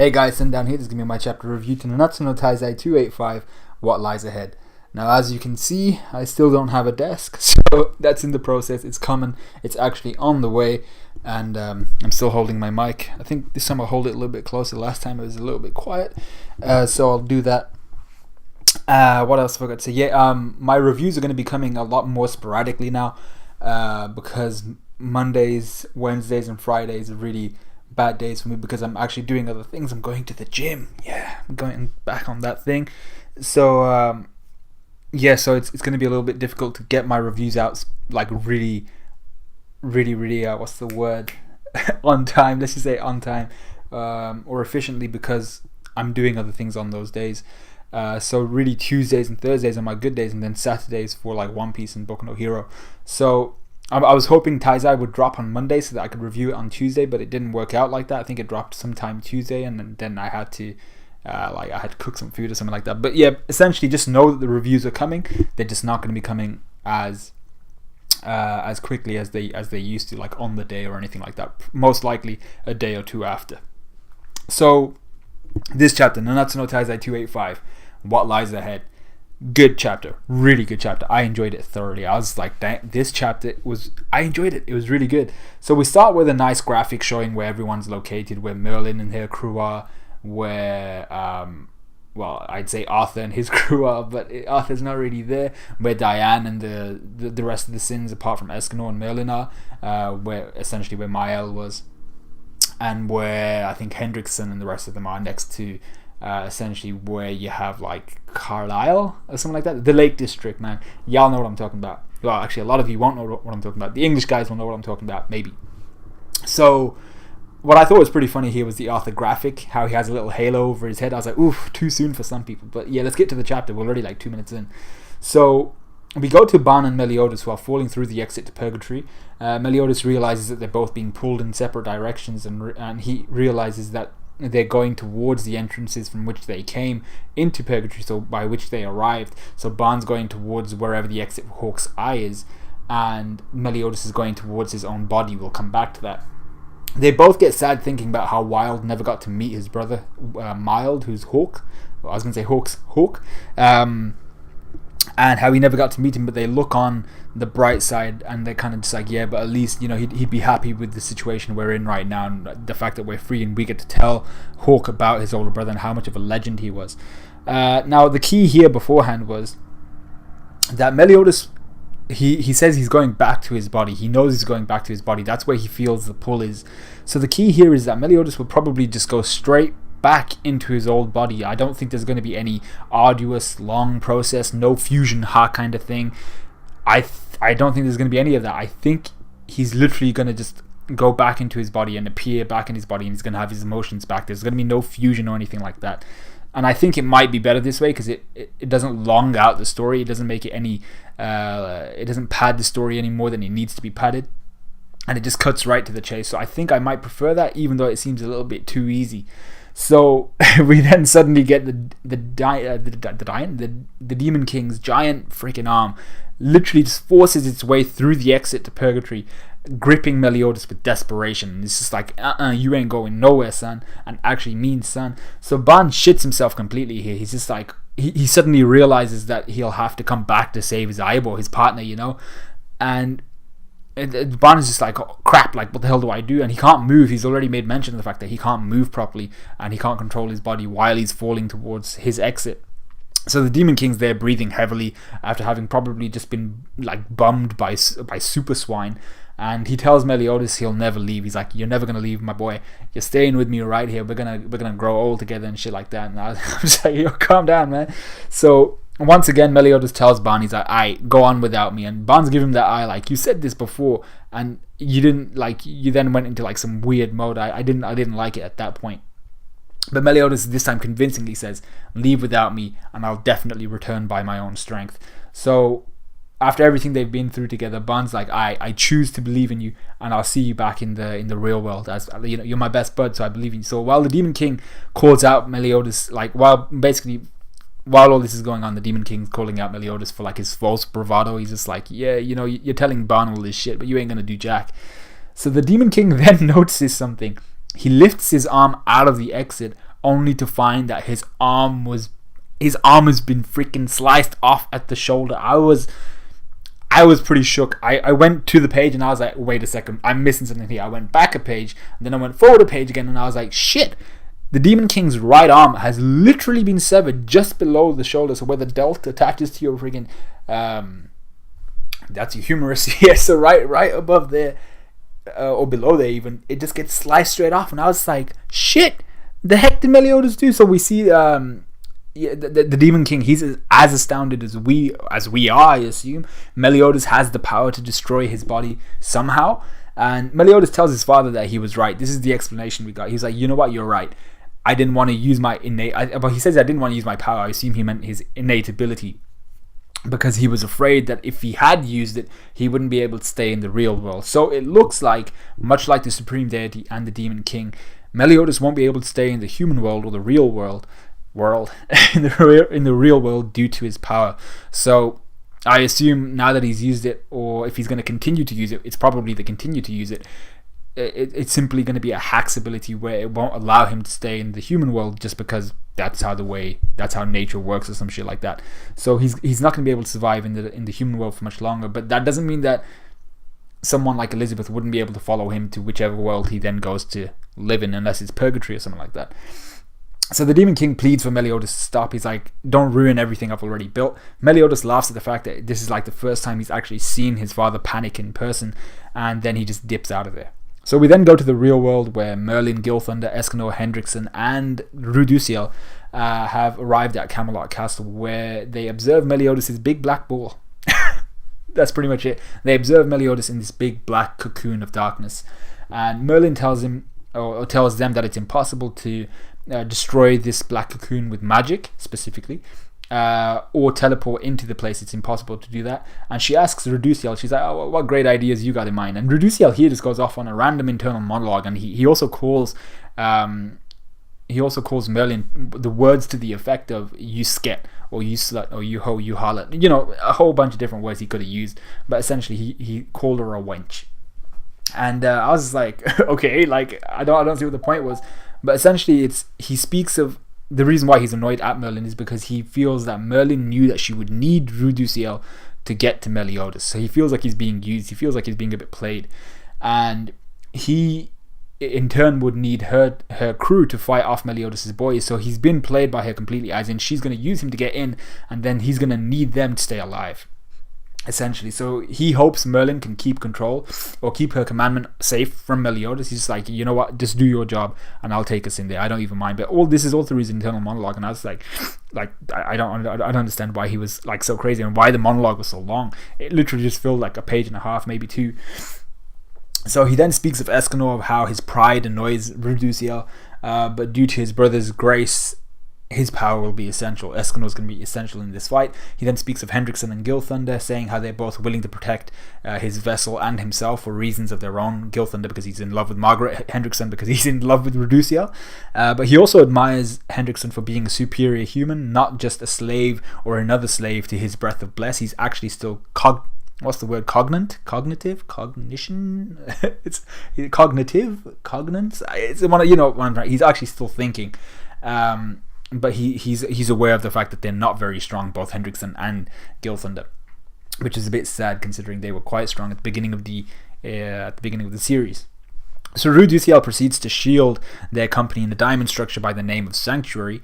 Hey guys, Sin down here. This is going to be my chapter review to Nanatsu no Taizai 285, What Lies Ahead. Now, as you can see, I still don't have a desk, so that's in the process. It's coming. It's actually on the way, and I'm still holding my mic. I think this time I'll hold it a little bit closer. Last time it was a little bit quiet, so I'll do that. What else have I got to say? Yeah, my reviews are going to be coming a lot more sporadically now, because Mondays, Wednesdays, and Fridays are really bad days for me because I'm actually doing other things. I'm going to the gym. Yeah, I'm going back on that thing. So so it's going to be a little bit difficult to get my reviews out like really what's the word on time. Let's just say on time, or efficiently, because I'm doing other things on those days. So really Tuesdays and Thursdays are my good days, and then Saturdays for like One Piece and Boku no Hero. So I was hoping Taizai would drop on Monday so that I could review it on Tuesday, but it didn't work out like that. I think it dropped sometime Tuesday, and then I had to I had to cook some food or something like that. But yeah, essentially just know that the reviews are coming. They're just not going to be coming as quickly as they used to, like on the day or anything like that. Most likely a day or two after. So this chapter, Nanatsu no Taizai 285, What Lies Ahead. Good chapter, really good chapter. I enjoyed it thoroughly. I was like, this chapter I enjoyed it. It was really good. So we start with a nice graphic showing where everyone's located, where Merlin and her crew are, where I'd say Arthur and his crew are, but Arthur's not really there. Where Diane and the rest of the Sins, apart from Escanor and Merlin, are, where Mael was, and where I think Hendrickson and the rest of them are next to. Essentially where you have like Carlisle or something like that, the Lake District, man. Y'all know what I'm talking about. Well, actually a lot of you won't know what I'm talking about. The English guys will know what I'm talking about, maybe. So what I thought was pretty funny here was the Arthur graphic, how he has a little halo over his head. I was like, oof, too soon for some people. But yeah, let's get to the chapter. We're already like 2 minutes in. So we go to Ban and Meliodas, who are falling through the exit to Purgatory. Meliodas realizes that they're both being pulled in separate directions, and he realizes that they're going towards the entrances from which they came into Purgatory, so by which they arrived. So Ban's going towards wherever the exit for Hawk's Eye is, and Meliodas is going towards his own body. We'll come back to that. They both get sad thinking about how Wild never got to meet his brother Mild, who's Hawk. Well, I was going to say Hawk's Hawk. And how he never got to meet him, but they look on the bright side and they're kind of just like, yeah, but at least, you know, he'd be happy with the situation we're in right now, and the fact that we're free and we get to tell Hawk about his older brother and how much of a legend he was. Now the key here beforehand was that Meliodas, he says he's going back to his body. He knows he's going back to his body. That's where he feels the pull is. So the key here is that Meliodas will probably just go straight back into his old body. I don't think there's going to be any arduous long process, no fusion ha kind of thing. I don't think there's going to be any of that. I think he's literally going to just go back into his body and appear back in his body, and he's going to have his emotions back. There's going to be no fusion or anything like that. And I think it might be better this way because it doesn't long out the story. It doesn't make it any it doesn't pad the story any more than it needs to be padded, and it just cuts right to the chase. So I think I might prefer that, even though it seems a little bit too easy. So we then suddenly get the Demon King's giant freaking arm literally just forces its way through the exit to Purgatory, gripping Meliodas with desperation. And it's just like, you ain't going nowhere, son, and actually means son. So Ban shits himself completely here. He's just like, he suddenly realizes that he'll have to come back to save his Aibo, his partner, you know, and Ban is just like, oh, crap, like what the hell do I do? And he can't move. He's already made mention of the fact that he can't move properly and he can't control his body while he's falling towards his exit. So the Demon King's there breathing heavily after having probably just been like bummed by Super Swine, and he tells Meliodas he'll never leave. He's like, you're never gonna leave, my boy. You're staying with me right here. We're gonna grow old together and shit like that. And I'm just like, yo, calm down, man. So once again, Meliodas tells Ban, he's like, aight, go on without me. And Ban's giving him that eye, like, you said this before, and you didn't, like, you then went into like some weird mode. I didn't like it at that point. But Meliodas this time convincingly says, leave without me, and I'll definitely return by my own strength. So after everything they've been through together, Ban's like, I choose to believe in you, and I'll see you back in the real world. As you know, you're my best bud, so I believe in you. So while the Demon King calls out Meliodas, like while all this is going on, the Demon King's calling out Meliodas for like his false bravado. He's just like, yeah, you know, you're telling Ban all this shit, but you ain't gonna do jack. So the Demon King then notices something. He lifts his arm out of the exit only to find that his arm has been freaking sliced off at the shoulder. I was pretty shook. I went to the page and I was like, wait a second, I'm missing something here. I went back a page, and then I went forward a page again, and I was like, shit, the Demon King's right arm has literally been severed just below the shoulder. So where the delt attaches to your freaking that's your humerus here. So right above there, or below there even, it just gets sliced straight off. And I was like, shit, the heck did Meliodas do? So we see the Demon King, he's as astounded as we are, I assume. Meliodas has the power to destroy his body somehow, and Meliodas tells his father that he was right. This is the explanation we got. He's like, you know what, you're right. I didn't want to use my innate, but he says I didn't want to use my power. I assume he meant his innate ability, because he was afraid that if he had used it, he wouldn't be able to stay in the real world. So it looks like, much like the Supreme Deity and the Demon King, Meliodas won't be able to stay in the human world or the real world in the real world due to his power. So I assume now that he's used it, or if he's going to continue to use it, it's probably to continue to use it. It's simply going to be a hack's ability where it won't allow him to stay in the human world, just because that's how nature works, or some shit like that. So he's not going to be able to survive in the human world for much longer. But that doesn't mean that someone like Elizabeth wouldn't be able to follow him to whichever world he then goes to live in, unless it's purgatory or something like that. So the Demon King pleads for Meliodas to stop. He's like, don't ruin everything I've already built. Meliodas laughs at the fact that this is like the first time he's actually seen his father panic in person, and then he just dips out of there. So we then go to the real world, where Merlin, Gilthunder, Escanor, Hendrickson, and Rudusiel have arrived at Camelot Castle, where they observe Meliodas' big black ball. That's pretty much it. They observe Meliodas in this big black cocoon of darkness, and Merlin tells him, or tells them, that it's impossible to destroy this black cocoon with magic specifically, or teleport into the place. It's impossible to do that. And she asks Rudusiel, she's like, oh, what great ideas you got in mind? And Rudusiel here just goes off on a random internal monologue, and he also calls Merlin the words to the effect of you sket, or you slut, or you hoe, you harlot, a whole bunch of different words he could have used, but essentially he called her a wench. And I was like, okay, like I don't see what the point was. But essentially, he speaks of the reason why he's annoyed at Merlin is because he feels that Merlin knew that she would need Rudusiel to get to Meliodas. So he feels like he's being used. He feels like he's being a bit played. And he, in turn, would need her crew to fight off Meliodas' boys. So he's been played by her completely, as in she's going to use him to get in, and then he's going to need them to stay alive, essentially. So he hopes Merlin can keep control, or keep her commandment safe from Meliodas. He's just like, you know what, just do your job and I'll take us in there. I don't even mind. But all this is all through his internal monologue, and I was like I don't understand why he was like so crazy, and why the monologue was so long. It literally just filled like a page and a half, maybe two. So he then speaks of Escanor, of how his pride annoys Rudusiel, but due to his brother's grace, his power will be essential. Escanor is going to be essential in this fight. He then speaks of Hendrickson and Gilthunder, saying how they're both willing to protect his vessel and himself for reasons of their own. Gilthunder because he's in love with Margaret, Hendrickson because he's in love with Rudusiel. But he also admires Hendrickson for being a superior human, not just a slave or another slave to his breath of bless. He's actually still what's the word? Cognitive? Cognition? It's cognance. It's one. He's actually still thinking. But he's aware of the fact that they're not very strong, both Hendrickson and Gilthunder, which is a bit sad considering they were quite strong at the beginning of the series. So Rudusiel proceeds to shield their company in a diamond structure by the name of Sanctuary,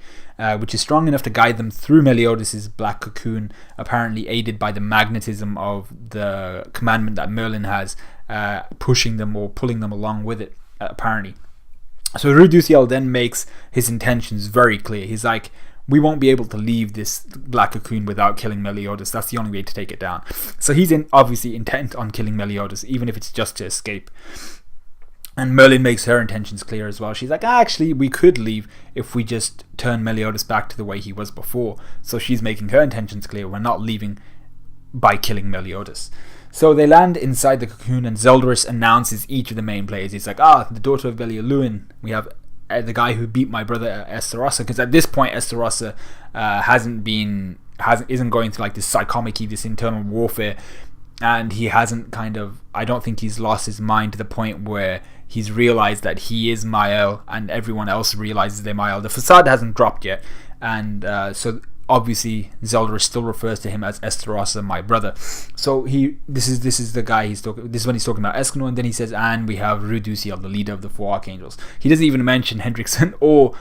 which is strong enough to guide them through Meliodas' black cocoon, apparently aided by the magnetism of the commandment that Merlin has, pushing them or pulling them along with it, apparently. So Rudusiel then makes his intentions very clear. He's like, we won't be able to leave this black cocoon without killing Meliodas. That's the only way to take it down. So he's obviously intent on killing Meliodas, even if it's just to escape. And Merlin makes her intentions clear as well. She's like, actually, we could leave if we just turn Meliodas back to the way he was before. So she's making her intentions clear. We're not leaving by killing Meliodas. So they land inside the cocoon, and Zeldris announces each of the main players. He's like, the daughter of Belialuin. We have the guy who beat my brother Esterossa, because at this point Esterossa isn't going through like this psychomicy, this internal warfare. and he hasn't I don't think he's lost his mind to the point where he's realized that he is Mael and everyone else realizes they're Mael. The facade hasn't dropped yet, and so obviously Zeldris still refers to him as Esterossa, my brother. So this is the guy he's talking. This is when he's talking about Escanor, and then he says, and we have Rudusiel, the leader of the 4 Archangels. He doesn't even mention Hendrickson or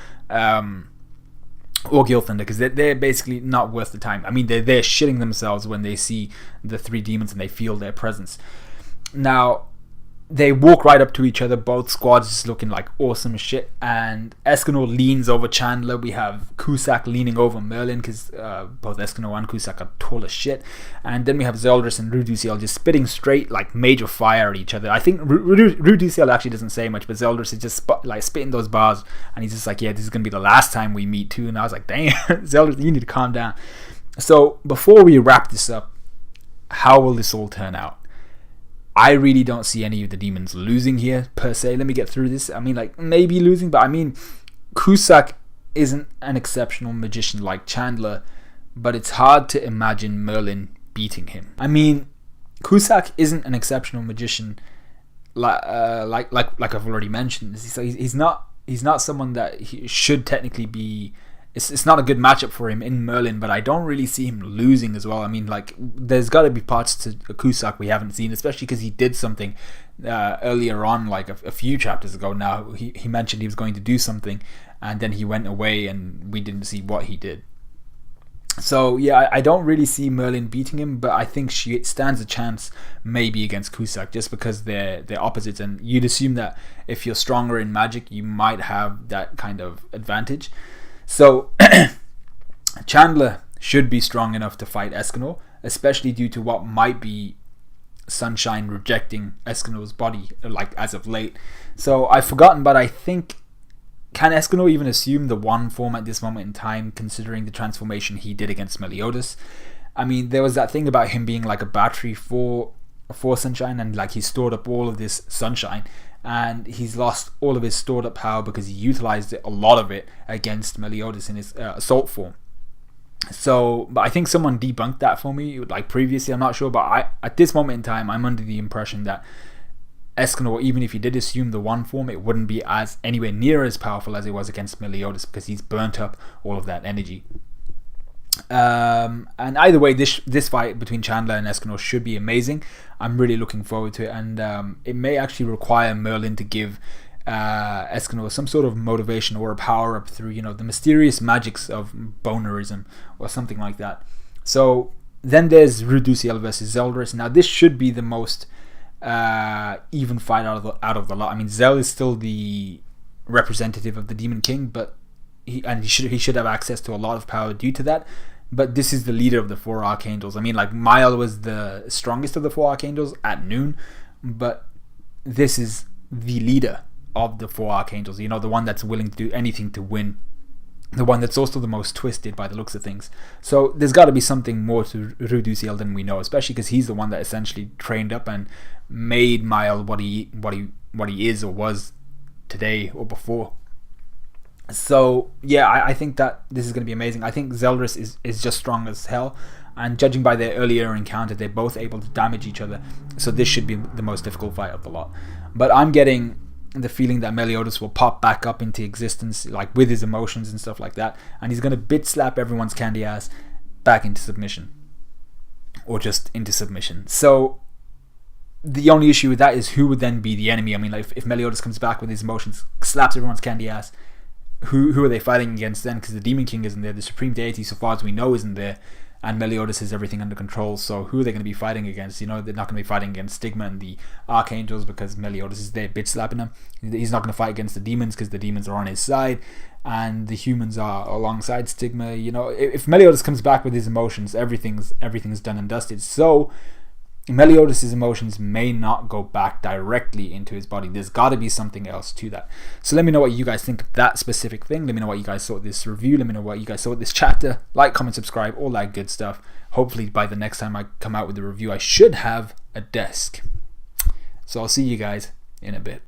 Gilthunder, because they're basically not worth the time. I mean, they're shitting themselves when they see the 3 demons and they feel their presence. Now, they walk right up to each other, both squads just looking like awesome as shit, and Escanor leans over Chandler. We have Cusack leaning over Merlin, because both Escanor and Cusack are tall as shit, and then we have Zeldris and Rudusiel just spitting straight like major fire at each other. I think Rudusiel actually doesn't say much, but Zeldris is just spitting those bars, and he's just like, yeah, this is gonna be the last time we meet too. And I was like, damn, Zeldris, you need to calm down. So before we wrap this up, how will this all turn out? I really don't see any of the demons losing here, per se. Let me get through this. I mean, like, maybe losing, but I mean, Cusack isn't an exceptional magician like Chandler, but it's hard to imagine Merlin beating him. I mean, Cusack isn't an exceptional magician like I've already mentioned. So he's not someone that he should technically be. It's not a good matchup for him in Merlin, but I don't really see him losing as well. I mean, like, there's got to be parts to Cusack we haven't seen, especially because he did something earlier on, like a few chapters ago now. He mentioned he was going to do something, and then he went away, and we didn't see what he did. So, yeah, I don't really see Merlin beating him, but I think she stands a chance maybe against Cusack, just because they're opposites, and you'd assume that if you're stronger in magic, you might have that kind of advantage. So, Chandler should be strong enough to fight Escanor, especially due to what might be Sunshine rejecting Escanor's body, like, as of late. So, I've forgotten, but I think, can Escanor even assume the 1 form at this moment in time, considering the transformation he did against Meliodas? I mean, there was that thing about him being like a battery for Sunshine, and like he stored up all of this Sunshine, and he's lost all of his stored up power because he utilized a lot of it against Meliodas in his assault form. So, but I think someone debunked that for me, like previously, I'm not sure, but at this moment in time, I'm under the impression that Escanor, even if he did assume the 1 form, it wouldn't be as anywhere near as powerful as it was against Meliodas, because he's burnt up all of that energy. And either way, this fight between Chandler and Escanor should be amazing. I'm really looking forward to it, and it may actually require Merlin to give Escanor some sort of motivation or a power up through, the mysterious magics of bonerism or something like that. So then there's Rudusiel versus Zeldris. Now this should be the most even fight out of the lot. I mean, Zel is still the representative of the Demon King, but he should have access to a lot of power due to that. But this is the leader of the 4 Archangels. I mean, like, Mael was the strongest of the 4 Archangels at noon, but this is the leader of the 4 Archangels. The one that's willing to do anything to win. The one that's also the most twisted by the looks of things. So there's got to be something more to Rudusiel than we know, especially because he's the one that essentially trained up and made Mael what he is or was today or before. So yeah, I think that this is going to be amazing. I think Zeldris is just strong as hell, and judging by their earlier encounter, they're both able to damage each other, so this should be the most difficult fight of the lot. But I'm getting the feeling that Meliodas will pop back up into existence, like with his emotions and stuff like that, and he's going to bit slap everyone's candy ass back into submission, or just into submission. So the only issue with that is who would then be the enemy. I mean, like, if Meliodas comes back with his emotions, slaps everyone's candy ass, who are they fighting against then? Because the Demon King isn't there, the Supreme Deity, so far as we know, isn't there, and Meliodas has everything under control. So who are they going to be fighting against? They're not going to be fighting against Stigma and the Archangels, because Meliodas is there bitch slapping them. He's not going to fight against the demons, because the demons are on his side and the humans are alongside Stigma. If Meliodas comes back with his emotions, everything's done and dusted. So Meliodas' emotions may not go back directly into his body. There's got to be something else to that. So let me know what you guys think of that specific thing. Let me know what you guys thought of this review. Let me know what you guys thought of this chapter. Like, comment, subscribe, all that good stuff. Hopefully by the next time I come out with a review, I should have a desk. So I'll see you guys in a bit.